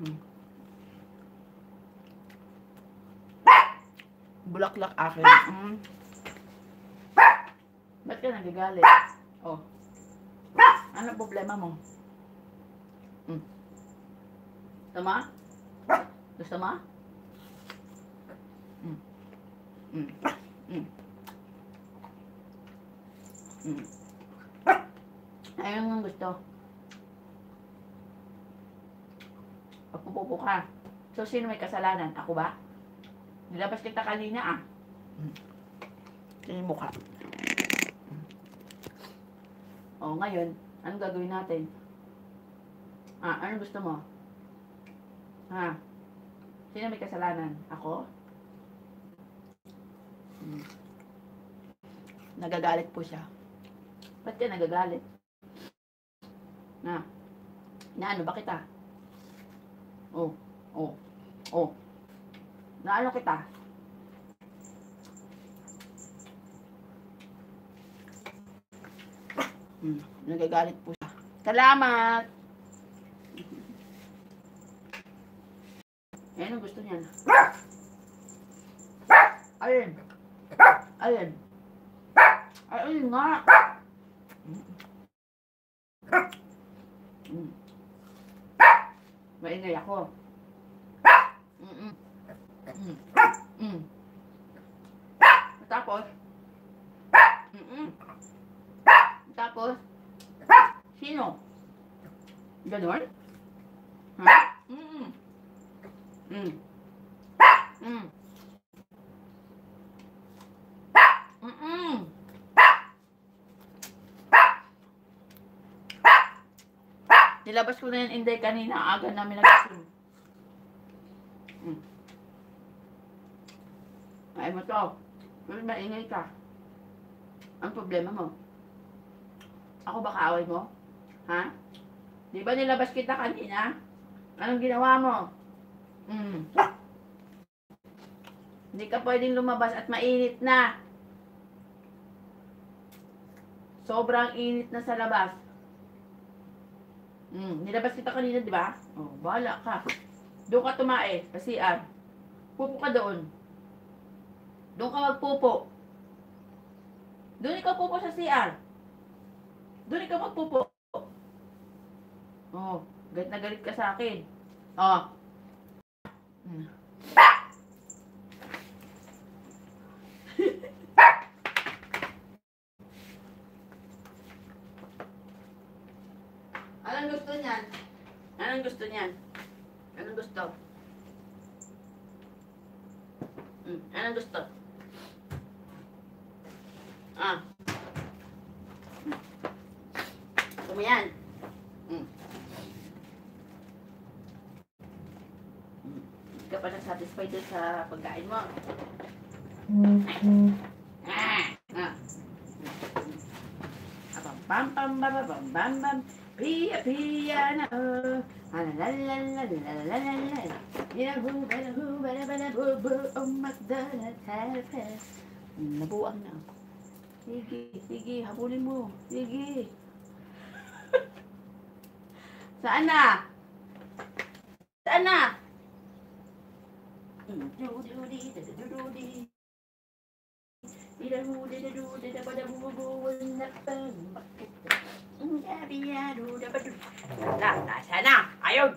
Mm. Bulaklak akin. Mm. Ba't ka nagagalit? Oh. Ano problema mo? Mm. Tama? Gusto mo? Mm. Mm. Mm. Mm. Ayun ang gusto. Pagpupupo ka. So, sino may kasalanan? Ako ba? Nilabas kita kanina ah. Sino yung mukha? O, ngayon, anong gagawin natin? Anong gusto mo? Sino may kasalanan? Ako? Nagagalit po siya. Ba't ka nagagalit? Na ano ba kita? Oh. Na ano kita? Nagagalit po siya. Salamat! Ayan ang gusto niya. Ayun. Ayun nga. Maingay ako. Tapos, sino? Ganon? Ha? Nilabas ko na yung Inday kanina. Aga namin nag-zoom. Ay mo to. Pero maingay ka. Ang problema mo? Ako ba kaaway mo? Ha? Di ba nilabas kita kanina? Anong ginawa mo? Hindi ka pwedeng lumabas at mainit na. Sobrang init na sa labas. Nilabas kita kanina, di ba? Oh, bahala ka. Doon ka tumae, sa CR. Pupo ka doon. Doon ka magpupo. Doon ikaw pupo sa CR. Doon ikaw magpupo. Oh, galit na galit ka sa akin. Oh. Anong gusto niyan? Anong gusto niyan? Anong gusto? Anong gusto? Gusto mo yan? Hindi ka pa na-satisfied dun sa pagkain mo. Bam bam bam bam bam bam. Pia pia na oh. La la la la la la la la. Binahu banahu banahu oh McDonald's helpers. Nabuang na. Sige, habulin mo. Sige. Saan na? Saan na? Nasa na? Ayun!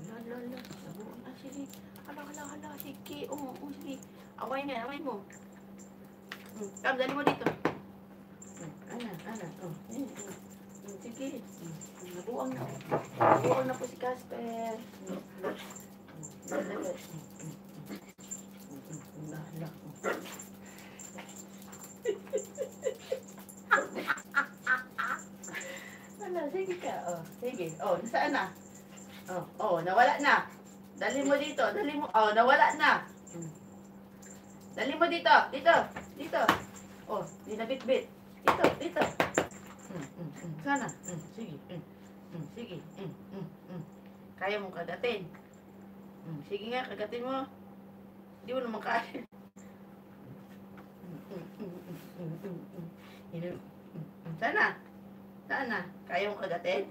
Ala, nabuang na sige. Hala, sige. Sige. Away mo. Kam, dali mo dito. Ana. Sige. Nabuang na po si Casper. Sige ka. Sige. Nasaan na? Nawala na. Dali mo dito. Nawala na. Dali mo dito. Dito. Di nabit-bit. Dito. Sana. Sige. Sige. Kaya mong kagatin. Sige nga, kagatin mo. Hindi mo naman kaya. Sana. Kaya mong kagatin?